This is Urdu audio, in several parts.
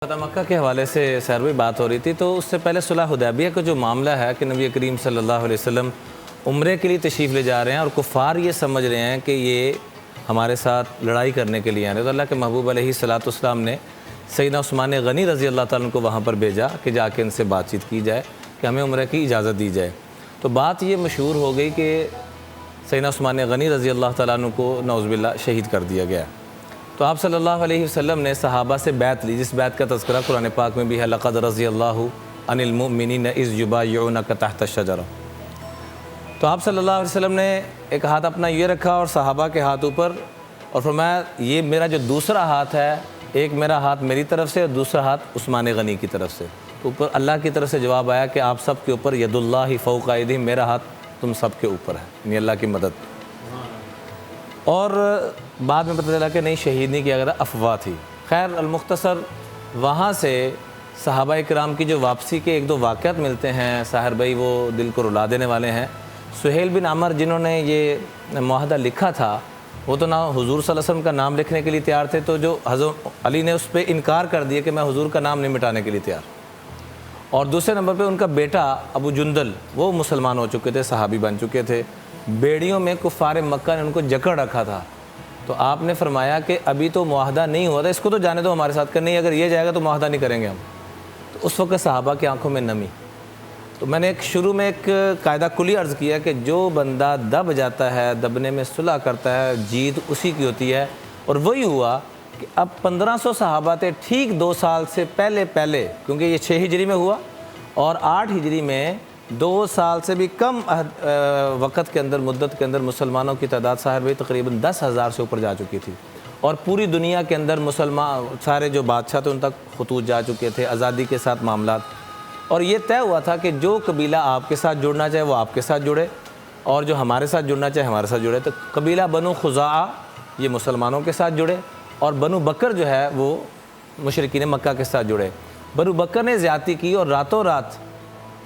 فتح مکہ کے حوالے سے سیروی بات ہو رہی تھی، تو اس سے پہلے صلح حدیبیہ کا جو معاملہ ہے کہ نبی کریم صلی اللہ علیہ وسلم عمرے کے لیے تشریف لے جا رہے ہیں اور کفار یہ سمجھ رہے ہیں کہ یہ ہمارے ساتھ لڑائی کرنے کے لیے آ رہے ہیں، تو اللہ کے محبوب علیہ الصلوۃ والسلام نے سیدنا عثمان غنی رضی اللہ تعالیٰ عنہ کو وہاں پر بھیجا کہ جا کے ان سے بات چیت کی جائے کہ ہمیں عمرے کی اجازت دی جائے۔ تو بات یہ مشہور ہو گئی کہ سیدنا عثمان غنی رضی اللہ تعالیٰ عنہ کو نعوذ باللہ شہید کر دیا گیا۔ تو آپ صلی اللہ علیہ وسلم نے صحابہ سے بیعت لی، جس بیعت کا تذکرہ قرآن پاک میں بھی ہے، لقد رضی اللہ عن المؤمنین اذ یبایعونک تحت الشجرہ۔ تو آپ صلی اللہ علیہ وسلم نے ایک ہاتھ اپنا یہ رکھا اور صحابہ کے ہاتھ اوپر، اور فرمایا یہ میرا جو دوسرا ہاتھ ہے، ایک میرا ہاتھ میری طرف سے اور دوسرا ہاتھ عثمان غنی کی طرف سے۔ تو اوپر اللہ کی طرف سے جواب آیا کہ آپ سب کے اوپر ید اللہ فوق ایدیہم، میرا ہاتھ تم سب کے اوپر ہے، یعنی اللہ کی مدد۔ اور بعد میں پتہ چلا کہ نہیں، شہید نہیں کیا گیا تھا، افواہ تھی۔ خیر المختصر، وہاں سے صحابہ کرام کی جو واپسی کے ایک دو واقعات ملتے ہیں ساحر بھائی، وہ دل کو رلا دینے والے ہیں۔ سہیل بن عمر جنہوں نے یہ معاہدہ لکھا تھا، وہ تو نہ حضور صلی اللہ علیہ وسلم کا نام لکھنے کے لیے تیار تھے، تو جو حضرت علی نے اس پہ انکار کر دیا کہ میں حضور کا نام نہیں مٹانے کے لیے تیار۔ اور دوسرے نمبر پہ ان کا بیٹا ابو جندل، وہ مسلمان ہو چکے تھے، صحابی بن چکے تھے۔ بیڑیوں میں کفار مکہ نے ان کو جکڑ رکھا تھا، تو آپ نے فرمایا کہ ابھی تو معاہدہ نہیں ہوا تھا، اس کو تو جانے دو ہمارے ساتھ، کہ نہیں اگر یہ جائے گا تو معاہدہ نہیں کریں گے ہم۔ تو اس وقت صحابہ کی آنکھوں میں نمی۔ تو میں نے شروع میں ایک قاعدہ کلی عرض کیا کہ جو بندہ دب جاتا ہے، دبنے میں صلح کرتا ہے، جیت اسی کی ہوتی ہے۔ اور وہی ہوا کہ اب 1500 صحابہ تھے، ٹھیک 2 سال سے پہلے کیونکہ یہ 6 ہجری میں ہوا اور 8 ہجری میں 2 سال سے بھی کم وقت کے اندر، مدت کے اندر مسلمانوں کی تعداد ساحر بھائی تقریباً 10,000 سے اوپر جا چکی تھی، اور پوری دنیا کے اندر مسلمان سارے جو بادشاہ تھے ان تک خطوط جا چکے تھے، آزادی کے ساتھ معاملات۔ اور یہ طے ہوا تھا کہ جو قبیلہ آپ کے ساتھ جڑنا چاہے وہ آپ کے ساتھ جڑے، اور جو ہمارے ساتھ جڑنا چاہے ہمارے ساتھ جڑے۔ تو قبیلہ بنو خزاعہ یہ مسلمانوں کے ساتھ جڑے، اور بنو بکر جو ہے وہ مشرکین مکہ کے ساتھ جڑے۔ بنو بکر نے زیادتی کی اور راتوں رات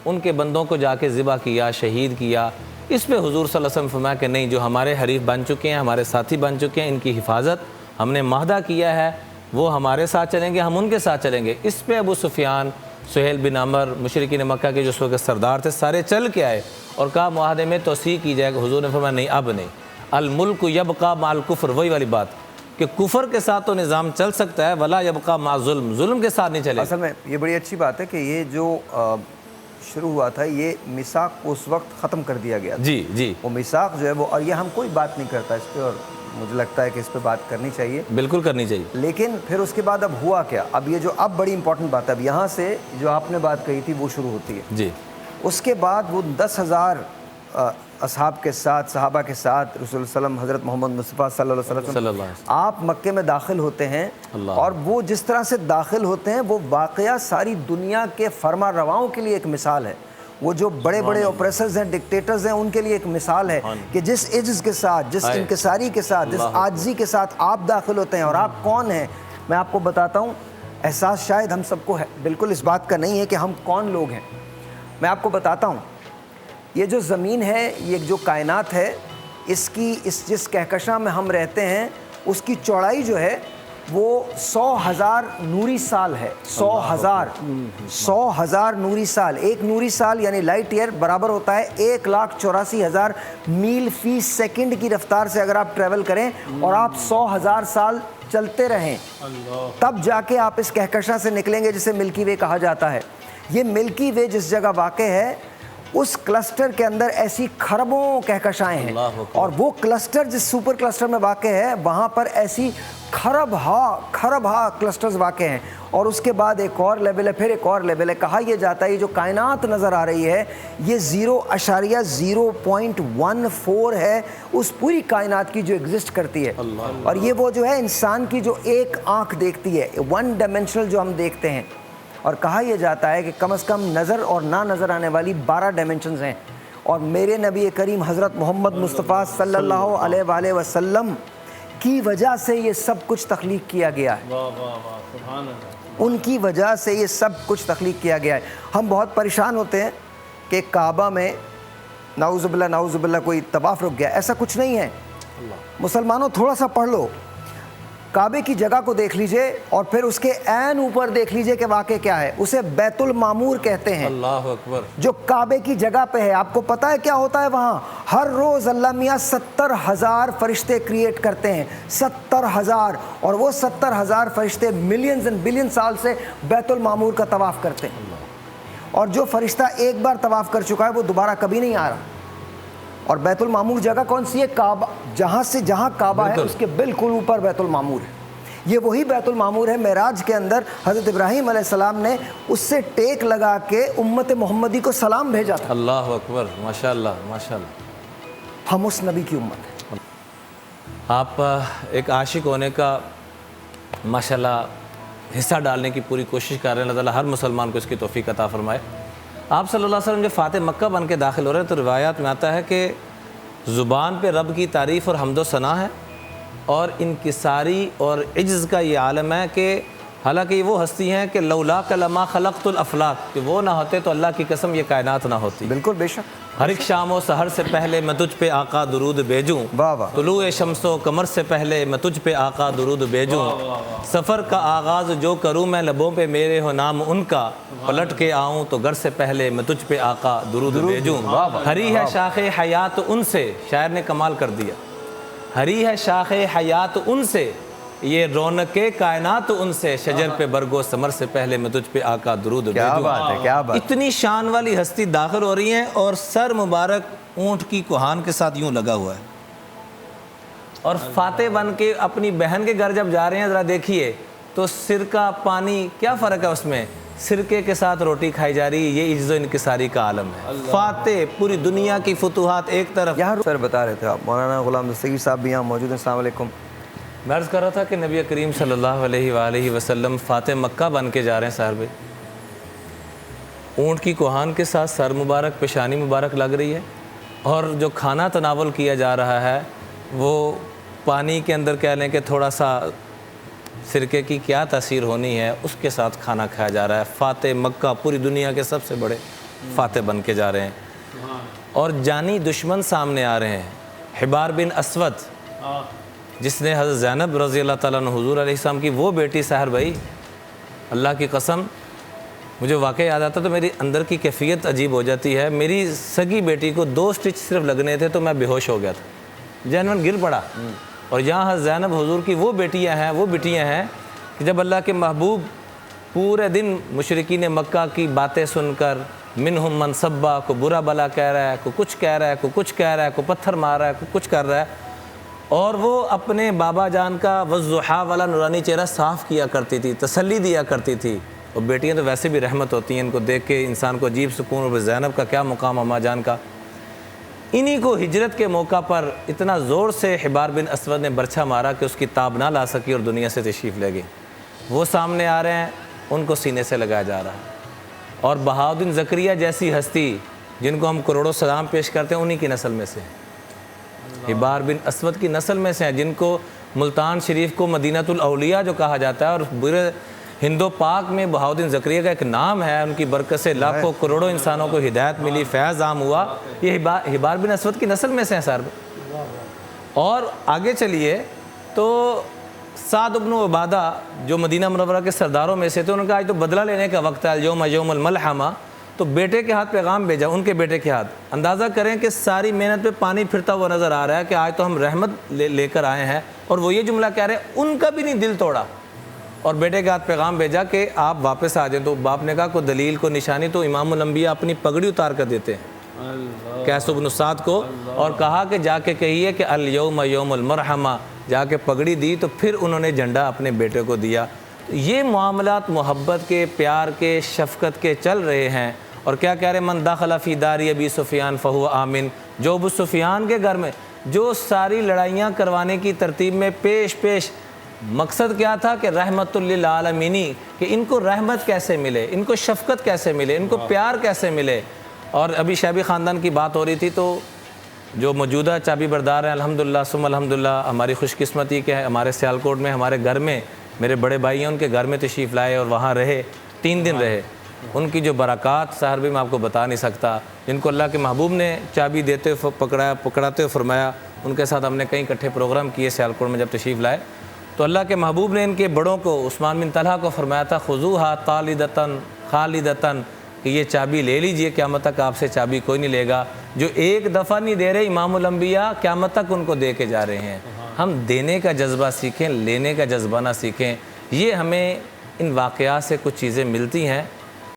ان کے بندوں کو جا کے ذبح کیا، شہید کیا۔ اس پہ حضور صلی اللہ علیہ وسلم فرمایا کہ نہیں، جو ہمارے حریف بن چکے ہیں، ہمارے ساتھی بن چکے ہیں، ان کی حفاظت ہم نے معاہدہ کیا ہے، وہ ہمارے ساتھ چلیں گے، ہم ان کے ساتھ چلیں گے۔ اس پہ ابو سفیان، سہیل بن عمر، مشرکین مکہ کے جو اس وقت سردار تھے، سارے چل کے آئے اور کہا معاہدے میں توسیع کی جائے گا۔ حضور نے فرمایا نہیں، اب نہیں، الملک یبقى مع الکفر، وہی والی بات کہ کفر کے ساتھ تو نظام چل سکتا ہے، ولا یبقى مع ظلم، ظلم کے ساتھ نہیں چلے۔ اصل میں یہ بڑی اچھی بات ہے کہ یہ جو شروع ہوا تھا، یہ میثاق کو اس وقت ختم کر دیا گیا تھا۔ جی وہ میثاق جو ہے وہ، اور یہ ہم کوئی بات نہیں کرتا اس پہ، اور مجھے لگتا ہے کہ اس پہ بات کرنی چاہیے، بالکل کرنی چاہیے۔ لیکن پھر اس کے بعد اب ہوا کیا؟ اب یہ جو اب بڑی امپورٹنٹ بات ہے، اب یہاں سے جو آپ نے بات کہی تھی وہ شروع ہوتی ہے۔ جی، اس کے بعد وہ 10,000 اصحاب کے ساتھ، صحابہ کے ساتھ، رسول اللہ علیہ وسلم، حضرت محمد مصطفیٰ صلی اللہ علیہ وسلم آپ مکے میں داخل ہوتے ہیں، اور وہ جس طرح سے داخل ہوتے ہیں وہ واقعہ ساری دنیا کے فرما رواؤں کے لیے ایک مثال ہے۔ وہ جو بڑے بڑے اوپریسرز ہیں، ڈکٹیٹرز ہیں، ان کے لیے ایک مثال ہے کہ جس عجز کے ساتھ، جس انکساری کے ساتھ، جس عاجزی کے ساتھ آپ داخل ہوتے ہیں۔ اور آپ کون ہیں، میں آپ کو بتاتا ہوں، احساس شاید ہم سب کو ہے، بالکل اس بات کا نہیں ہے کہ ہم کون لوگ ہیں۔ میں آپ کو بتاتا ہوں، یہ جو زمین ہے، یہ جو کائنات ہے، اس کی جس کہکشاں میں ہم رہتے ہیں، اس کی چوڑائی جو ہے وہ 100,000 نوری سال ہے۔ 100,000 نوری سال، ایک نوری سال یعنی لائٹ ایئر برابر ہوتا ہے 1,84,000 میل فی سیکنڈ کی رفتار سے اگر آپ ٹریول کریں اور آپ 100,000 سال چلتے رہیں، تب جا کے آپ اس کہکشاں سے نکلیں گے جسے ملکی وے کہا جاتا ہے۔ یہ ملکی وے جس جگہ واقع ہے، اس کلسٹر کے اندر ایسی کھربوں کہکشائیں ہیں، اور وہ کلسٹر جس سپر کلسٹر میں واقع ہے، وہاں پر ایسی کھرب ہا کلسٹرز واقع ہیں۔ اور اس کے بعد ایک اور لیول ہے، پھر ایک اور لیول ہے۔ کہا یہ جاتا ہے یہ جو کائنات نظر آ رہی ہے، یہ 0.014 ہے اس پوری کائنات کی جو ایگزسٹ کرتی ہے۔ اور یہ وہ جو ہے انسان کی جو ایک آنکھ دیکھتی ہے، 1 ڈائمینشنل جو ہم دیکھتے ہیں۔ اور کہا یہ جاتا ہے کہ کم از کم نظر اور نہ نظر آنے والی 12 ڈائمینشنز ہیں، اور میرے نبی کریم حضرت محمد مصطفیٰ صلی اللہ علیہ وآلہ وسلم کی وجہ سے یہ سب کچھ تخلیق کیا گیا ہے۔ ان کی وجہ سے یہ سب کچھ تخلیق کیا گیا ہے۔ ہم بہت پریشان ہوتے ہیں کہ کعبہ میں نعوذ باللہ کوئی طواف رک گیا، ایسا کچھ نہیں ہے۔ مسلمانوں تھوڑا سا پڑھ لو، کعبے کی جگہ کو دیکھ لیجئے اور پھر اس کے عین اوپر دیکھ لیجئے کہ واقع کیا ہے. اسے بیت المعمور کہتے ہیں. اللہ اکبر. جو کعبے کی جگہ پہ ہے. آپ کو پتہ ہے کیا ہوتا ہے وہاں؟ ہر روز اللہ میاں 70,000 فرشتے کریٹ کرتے ہیں. 70,000. اور وہ 70,000 فرشتے ملینز اینڈ بلین سال سے بیت المعمور کا طواف کرتے ہیں. اور جو فرشتہ ایک بار طواف کر چکا ہے وہ دوبارہ کبھی نہیں آ رہا. اور بیت المعمور جگہ کون سی ہے؟ کعبہ. جہاں کعبہ ہے اس کے بالکل اوپر بیت المعمور ہے. یہ وہی بیت المعمور ہے معراج کے اندر حضرت ابراہیم علیہ السلام نے اس سے ٹیک لگا کے امت محمدی کو سلام بھیجا تھا. اللہ اکبر. ماشاءاللہ ماشاءاللہ. ہم اس نبی کی امت ہیں. آپ ایک عاشق ہونے کا ماشاءاللہ حصہ ڈالنے کی پوری کوشش کر رہے ہیں. اللہ تعالیٰ ہر مسلمان کو اس کی توفیق عطا فرمائے. آپ صلی اللہ علیہ وسلم جو فاتح مکہ بن کے داخل ہو رہے ہیں تو روایات میں آتا ہے کہ زبان پہ رب کی تعریف اور حمد و ثنا ہے اور انکساری اور عجز کا یہ عالم ہے کہ حالانکہ یہ وہ ہستی ہیں کہ لولاک لما خلقت الافلاق، کہ وہ نہ ہوتے تو اللہ کی قسم یہ کائنات نہ ہوتی. بالکل بے شک. ہر ایک شام و سحر سے پہلے میں تجھ پہ آقا درود بھیجوں. واہ واہ. طلوع شمس و قمر سے پہلے میں تجھ پہ آقا درود بھیجوں. سفر کا آغاز جو کروں میں لبوں پہ میرے ہو نام ان کا، پلٹ کے آؤں تو گھر سے پہلے میں تجھ پہ آقا درود بھیجوں. ہری ہے شاخ حیات ان سے، شاعر نے کمال کر دیا. ہری ہے شاخ حیات ان سے، یہ رونق کائنات ان سے، شجر پہ برگو ثمر سے پہلے میں تجھ پہ آقا درود بھیجوں. کیا بات ہے، کیا بات. اتنی شان والی ہستی داخل ہو رہی ہیں اور سر مبارک اونٹ کی کوہان کے ساتھ یوں لگا ہوا ہے اور فاتح بن کے اپنی بہن کے گھر جب جا رہے ہیں ذرا دیکھیے تو سرکہ پانی کیا فرق ہے اس میں، سرکے کے ساتھ روٹی کھائی جا رہی ہے. یہ عجز و انکساری کا عالم ہے. فاتح پوری دنیا کی فتوحات ایک طرف. یہاں سر بتا رہے تھے آپ، مولانا غلام دستگیر صاحب بھی یہاں موجود ہیں. السلام علیکم. میں عرض کر رہا تھا کہ نبی کریم صلی اللہ علیہ وآلہ وسلم فاتح مکہ بن کے جا رہے ہیں. صاحب اونٹ کی کوہان کے ساتھ سر مبارک پیشانی مبارک لگ رہی ہے اور جو کھانا تناول کیا جا رہا ہے وہ پانی کے اندر کہہ لیں کہ تھوڑا سا سرکے کی کیا تاثیر ہونی ہے اس کے ساتھ کھانا کھایا جا رہا ہے. فاتح مکہ پوری دنیا کے سب سے بڑے فاتح بن کے جا رہے ہیں اور جانی دشمن سامنے آ رہے ہیں. حبار بن اسود جس نے حضرت زینب رضی اللہ تعالیٰ عنہ حضور علیہ السلام کی وہ بیٹی، سحر بھائی اللہ کی قسم مجھے واقعہ یاد آتا تو میری اندر کی کیفیت عجیب ہو جاتی ہے. میری سگی بیٹی کو 2 سٹچ صرف لگنے تھے تو میں بے ہوش ہو گیا تھا، جینون گر پڑا. اور یہاں حضرت زینب حضور کی وہ بیٹیاں ہیں کہ جب اللہ کے محبوب پورے دن مشرکین مکہ کی باتیں سن کر منہم من سبا، کو برا بلا کہہ رہا ہے، کو کچھ کہہ رہا ہے، کو کچھ کہہ رہا ہے، کو پتھر مار رہا ہے، کو کچھ کر رہا ہے، اور وہ اپنے بابا جان کا والضحیٰ والا نورانی چہرہ صاف کیا کرتی تھی، تسلی دیا کرتی تھی. اور بیٹیاں تو ویسے بھی رحمت ہوتی ہیں، ان کو دیکھ کے انسان کو عجیب سکون. اور زینب کا کیا مقام اماں جان کا. انہی کو ہجرت کے موقع پر اتنا زور سے حبار بن اسود نے برچھا مارا کہ اس کی تاب نہ لا سکی اور دنیا سے تشریف لے گئی. وہ سامنے آ رہے ہیں، ان کو سینے سے لگایا جا رہا ہے. اور بہاؤالدین زکریا جیسی ہستی جن کو ہم کروڑوں سلام پیش کرتے ہیں انہی کی نسل میں سے ہیں. حبار بن اسود کی نسل میں سے ہیں جن کو ملتان شریف کو مدینۃ الاولیاء جو کہا جاتا ہے اور پورے ہند و پاک میں بہاؤالدین زکریا کا ایک نام ہے. ان کی برکت سے لاکھوں کروڑوں انسانوں کو ہدایت ملی، فیض عام ہوا. یہ حبار بن اسود کی نسل میں سے ہیں سر. اور آگے چلیے تو سعد بن عبادہ جو مدینہ منورہ کے سرداروں میں سے تھے، انہوں نے کہا آج تو بدلہ لینے کا وقت ہے، اليوم یوم الملحمہ. تو بیٹے کے ہاتھ پیغام بھیجا، ان کے بیٹے کے ہاتھ. اندازہ کریں کہ ساری محنت پہ پانی پھرتا ہوا نظر آ رہا ہے کہ آج تو ہم رحمت لے کر آئے ہیں. اور وہ یہ جملہ کہہ رہے ہیں، ان کا بھی نہیں دل توڑا اور بیٹے کے ہاتھ پیغام بھیجا کہ آپ واپس آ جائیں. تو باپ نے کہا کوئی دلیل کو نشانی؟ تو امام الانبیاء اپنی پگڑی اتار کر دیتے ہیں قیس بن سعد کو اور کہا کہ جا کے کہیے کہ الیوم یوم المرحمہ. جا کے پگڑی دی تو پھر انہوں نے جھنڈا اپنے بیٹے کو دیا. یہ معاملات محبت کے، پیار کے، شفقت کے چل رہے ہیں. اور کیا کہہ رہے ہیں، من دخل فی داری ابی سفیان فہو آمن. جو ابو سفیان کے گھر میں جو ساری لڑائیاں کروانے کی ترتیب میں پیش مقصد کیا تھا کہ رحمت للعالمینی، کہ ان کو رحمت کیسے ملے، ان کو شفقت کیسے ملے، ان کو پیار کیسے ملے. اور ابھی شیبی خاندان کی بات ہو رہی تھی تو جو موجودہ چابی بردار ہیں الحمدللہ ثم الحمدللہ، ہماری خوش قسمتی کہ ہمارے سیالکوٹ میں ہمارے گھر میں میرے بڑے بھائی ہیں، ان کے گھر میں تشریف لائے اور وہاں رہے، 3 دن رہے. ان کی جو برکات سحر بھی میں آپ کو بتا نہیں سکتا. جن کو اللہ کے محبوب نے چابی دیتے ہوئے پکڑاتے ہوئے فرمایا، ان کے ساتھ ہم نے کئی اکٹھے پروگرام کیے سیالکوٹ میں جب تشریف لائے. تو اللہ کے محبوب نے ان کے بڑوں کو عثمان بن طلحہ کو فرمایا تھا خذوہا طالدتن خالدتن کہ یہ چابی لے لیجئے، قیامت تک آپ سے چابی کوئی نہیں لے گا۔ جو ایک دفعہ نہیں دے رہے امام الانبیاء قیامت تک ان کو دے کے جا رہے ہیں۔ ہم دینے کا جذبہ سیکھیں، لینے کا جذبہ نہ سیکھیں۔ یہ ہمیں ان واقعات سے کچھ چیزیں ملتی ہیں